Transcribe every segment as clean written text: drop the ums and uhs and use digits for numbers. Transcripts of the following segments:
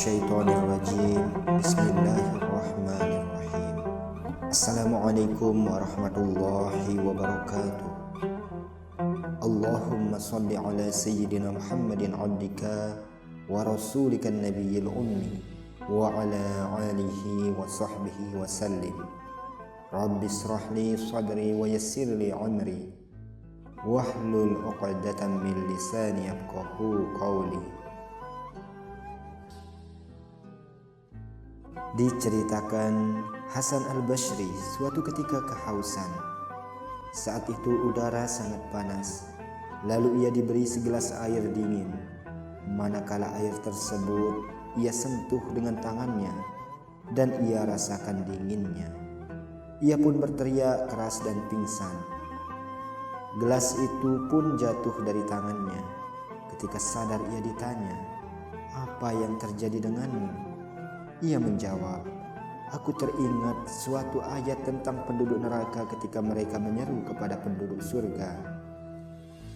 minasyaitonirrajim. Bismillahirrahmanirrahim. Assalamualaikum warahmatullahi wabarakatuh. Allahumma salli ala sayyidina Muhammadin abdika wa rasulika nabiyil ummi wa ala alihi wa sahbihi wa sallim. Rabbi israh li sadri wa yassir li amri wahlul 'uqdatam min lisani yafqahu qawli. Diceritakan Hasan al-Basri suatu ketika kehausan. Saat itu udara sangat panas. Lalu ia diberi segelas air dingin. Manakala air tersebut ia sentuh dengan tangannya dan ia rasakan dinginnya. Ia pun berteriak keras dan pingsan. Gelas itu pun jatuh dari tangannya. Ketika sadar ia ditanya, "Apa yang terjadi denganmu?" Ia menjawab, "Aku teringat suatu ayat tentang penduduk neraka ketika mereka menyeru kepada penduduk surga,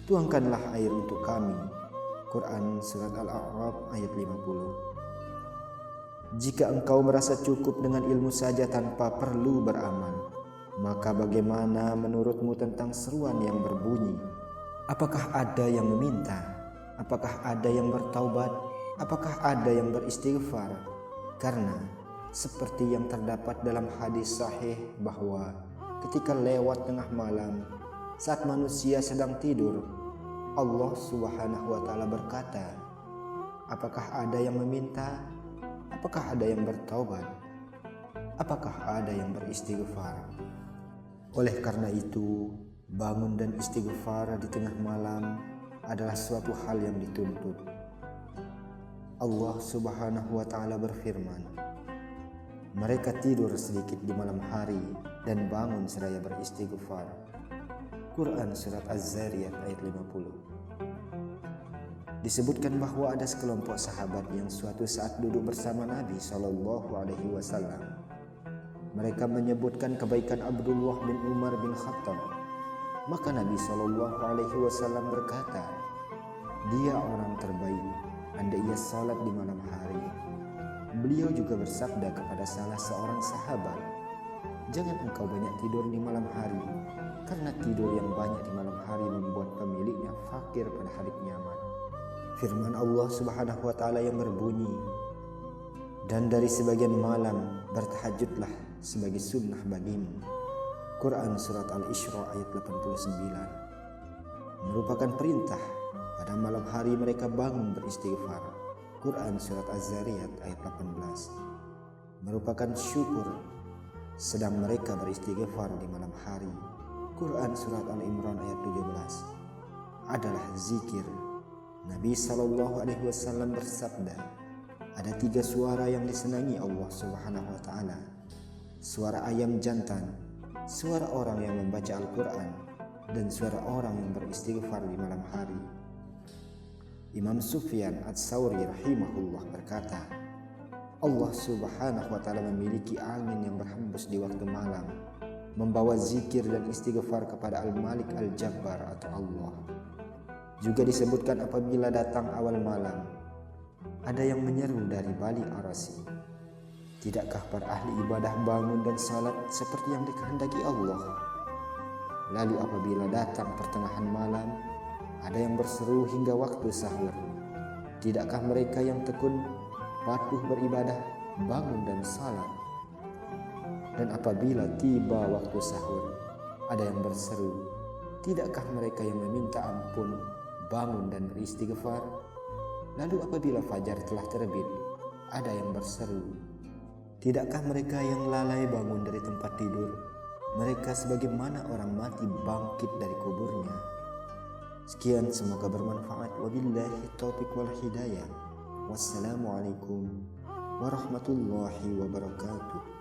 'Tuangkanlah air untuk kami.'" Quran Surat Al-A'raf ayat 50. Jika engkau merasa cukup dengan ilmu saja tanpa perlu beramal, maka bagaimana menurutmu tentang seruan yang berbunyi, "Apakah ada yang meminta? Apakah ada yang bertaubat? Apakah ada yang beristighfar?" Karena seperti yang terdapat dalam hadis sahih bahwa ketika lewat tengah malam saat manusia sedang tidur, Allah Subhanahu wa taala berkata, "Apakah ada yang meminta? Apakah ada yang bertaubat? Apakah ada yang beristighfar?" Oleh karena itu, bangun dan istighfar di tengah malam adalah suatu hal yang dituntut. Allah Subhanahu wa taala berfirman, "Mereka tidur sedikit di malam hari dan bangun seraya beristighfar." Quran Surat Az-Zariyat ayat 50. Disebutkan bahwa ada sekelompok sahabat yang suatu saat duduk bersama Nabi SAW. Mereka menyebutkan kebaikan Abdullah bin Umar bin Khattab. Maka Nabi SAW berkata, "Dia orang terbaik andai ia salat di malam hari." Beliau juga bersabda kepada salah seorang sahabat, "Jangan engkau banyak tidur di malam hari, karena tidur yang banyak di malam hari membuat pemiliknya fakir pada hari kiamat." Firman Allah Subhanahu wa taala yang berbunyi, "Dan dari sebagian malam bertahajudlah sebagai sunnah bagimu." Quran Surat Al-Isra ayat 89. Merupakan perintah pada malam hari mereka bangun beristighfar. Quran Surat Az-Zariyat ayat 18. Merupakan syukur sedang mereka beristighfar di malam hari. Quran Surat Al-Imran ayat 17. Adalah zikir. Nabi SAW bersabda, "Ada 3 suara yang disenangi Allah Subhanahu wa taala. Suara ayam jantan, suara orang yang membaca Al-Quran, dan suara orang yang beristighfar di malam hari." Imam Sufyan Ats-Tsauri rahimahullah berkata, Allah Subhanahu wa taala memiliki angin yang berhembus di waktu malam, membawa zikir dan istighfar kepada Al-Malik Al-Jabbar atau Allah. Juga disebutkan apabila datang awal malam, ada yang menyeru dari balik arasy, "Tidakkah para ahli ibadah bangun dan salat seperti yang dikehendaki Allah?" Lalu apabila datang pertengahan malam, ada yang berseru hingga waktu sahur, "Tidakkah mereka yang tekun patuh beribadah bangun dan salat?" Dan apabila tiba waktu sahur, ada yang berseru, "Tidakkah mereka yang meminta ampun bangun dan beristighfar?" Lalu apabila fajar telah terbit, ada yang berseru, "Tidakkah mereka yang lalai bangun dari tempat tidur? Mereka sebagaimana orang mati bangkit dari kuburnya." Sekian, semoga bermanfaat. Wabillahi taufiq wal hidayah. Wassalamualaikum warahmatullahi wabarakatuh.